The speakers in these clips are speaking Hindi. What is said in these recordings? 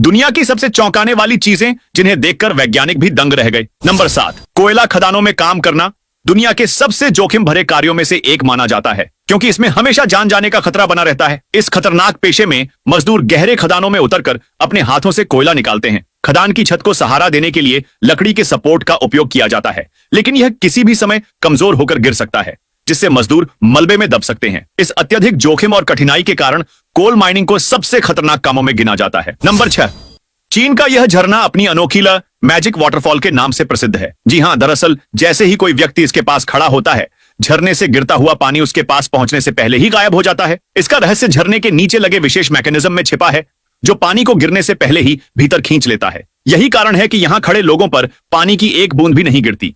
दुनिया की सबसे चौंकाने वाली चीजें जिन्हें देखकर वैज्ञानिक भी दंग रह गए। नंबर 7, कोयला खदानों में काम करना दुनिया के सबसे जोखिम भरे कार्यों में से एक माना जाता है, क्योंकि इसमें हमेशा जान जाने का खतरा बना रहता है। इस खतरनाक पेशे में मजदूर गहरे खदानों में उतरकर अपने हाथों से कोयला निकालते हैं। खदान की छत को सहारा देने के लिए लकड़ी के सपोर्ट का उपयोग किया जाता है, लेकिन यह किसी भी समय कमजोर होकर गिर सकता है, जिससे मजदूर मलबे में दब सकते हैं। इस अत्यधिक जोखिम और कठिनाई के कारण कोल माइनिंग को सबसे खतरनाक कामों में गिना जाता है। नंबर 6, चीन का यह झरना अपनी अनोखी मैजिक वाटरफॉल के नाम से प्रसिद्ध है। जी हां, दरअसल जैसे ही कोई व्यक्ति इसके पास खड़ा होता है, झरने से गिरता हुआ पानी उसके पास पहुंचने से पहले ही गायब हो जाता है। इसका रहस्य झरने के नीचे लगे विशेष मैकेनिज्म में छिपा है, जो पानी को गिरने से पहले ही भीतर खींच लेता है। यही कारण है कि यहां खड़े लोगों पर पानी की एक बूंद भी नहीं गिरती।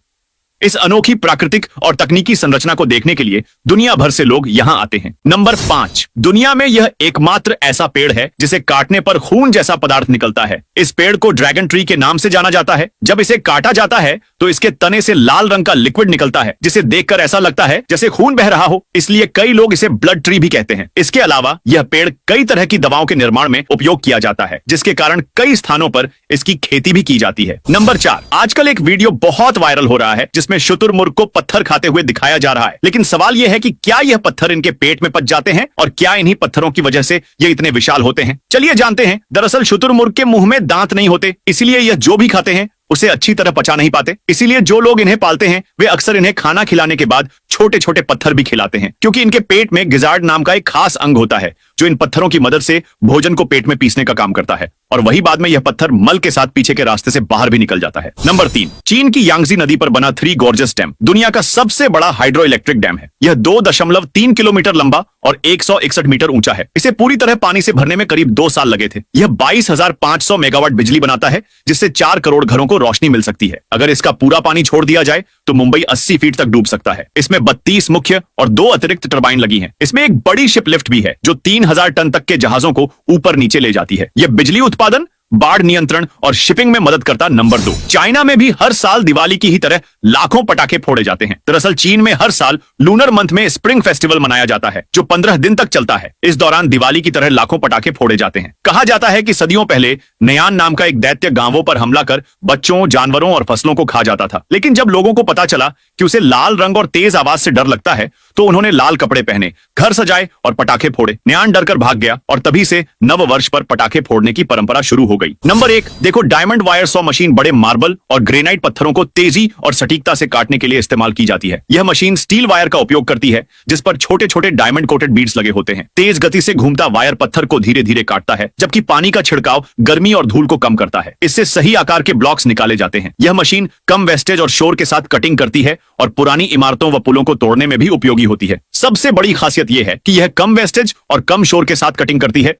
इस अनोखी प्राकृतिक और तकनीकी संरचना को देखने के लिए दुनिया भर से लोग यहां आते हैं। नंबर 5, दुनिया में यह एकमात्र ऐसा पेड़ है जिसे काटने पर खून जैसा पदार्थ निकलता है। इस पेड़ को ड्रैगन ट्री के नाम से जाना जाता है। जब इसे काटा जाता है तो इसके तने से लाल रंग का लिक्विड निकलता है, जिसे देखकर ऐसा लगता है जैसे खून बह रहा हो। इसलिए कई लोग इसे ब्लड ट्री भी कहते हैं। इसके अलावा यह पेड़ कई तरह की दवाओं के निर्माण में उपयोग किया जाता है, जिसके कारण कई स्थानों पर इसकी खेती भी की जाती है। नंबर 4, आजकल एक वीडियो बहुत वायरल हो रहा है जिसमें शुतुरमुर्ग को पत्थर खाते हुए दिखाया जा रहा है। लेकिन सवाल यह है कि क्या यह पत्थर इनके पेट में पच जाते हैं और क्या इन्हीं पत्थरों की वजह से ये इतने विशाल होते हैं? चलिए जानते हैं। दरअसल शुतुरमुर्ग के मुंह में दांत नहीं होते, इसलिए यह जो भी खाते हैं उसे अच्छी तरह पचा नहीं पाते। इसीलिए जो लोग इन्हें पालते हैं वे अक्सर इन्हें खाना खिलाने के बाद छोटे छोटे पत्थर भी खिलाते हैं, क्योंकि इनके पेट में गिजार्ड नाम का एक खास अंग होता है जो इन पत्थरों की मदद से भोजन को पेट में पीसने का काम करता है, और वही बाद में यह पत्थर मल के साथ पीछे के रास्ते से बाहर भी निकल जाता है। नंबर 3, चीन की यांगजी नदी पर बना थ्री गॉर्जस डैम दुनिया का सबसे बड़ा हाइड्रो इलेक्ट्रिक डैम है। यह 2.3 किलोमीटर लंबा और 161 मीटर ऊंचा है। इसे पूरी तरह पानी से भरने में करीब 2 साल लगे थे। यह 22,500 मेगावाट बिजली बनाता है, जिससे 4 करोड़ घरों को रोशनी मिल सकती है। अगर इसका पूरा पानी छोड़ दिया जाए तो मुंबई 80 फीट तक डूब सकता है। इसमें 32 मुख्य और 2 अतिरिक्त टरबाइन लगी हैं। इसमें एक बड़ी शिप लिफ्ट भी है जो 3000 टन तक के जहाजों को ऊपर नीचे ले जाती है। यह बिजली उत्पादन, बाढ़ नियंत्रण और शिपिंग में मदद करता। नंबर 2, चाइना में भी हर साल दिवाली की ही तरह लाखों पटाखे फोड़े जाते हैं। दरअसल चीन में हर साल लूनर मंथ में स्प्रिंग फेस्टिवल मनाया जाता है, जो 15 दिन तक चलता है। इस दौरान दिवाली की तरह लाखों पटाखे फोड़े जाते हैं। कहा जाता है कि सदियों पहले नयान नाम का एक दैत्य गांवों पर हमला कर बच्चों, जानवरों और फसलों को खा जाता था। लेकिन जब लोगों को पता चला कि उसे लाल रंग और तेज आवाज से डर लगता है, तो उन्होंने लाल कपड़े पहने, घर सजाए और पटाखे फोड़े। नयान डरकर भाग गया और तभी से नव वर्ष पर पटाखे फोड़ने की परंपरा शुरू हो गई। नंबर 1, देखो, डायमंड वायर सॉ मशीन बड़े मार्बल और ग्रेनाइट पत्थरों को तेजी और सटीकता से काटने के लिए इस्तेमाल की जाती है। यह मशीन स्टील वायर का उपयोग करती है, जिस पर छोटे छोटे डायमंड कोटेड बीड्स लगे होते हैं। तेज गति से घूमता वायर पत्थर को धीरे धीरे काटता है, जबकि पानी का छिड़काव गर्मी और धूल को कम करता है। इससे सही आकार के ब्लॉक्स निकाले जाते हैं। यह मशीन कम वेस्टेज और शोर के साथ कटिंग करती है और पुरानी इमारतों व पुलों को तोड़ने में भी उपयोगी होती है। सबसे बड़ी खासियत यह है कि यह कम वेस्टेज और कम शोर के साथ कटिंग करती है,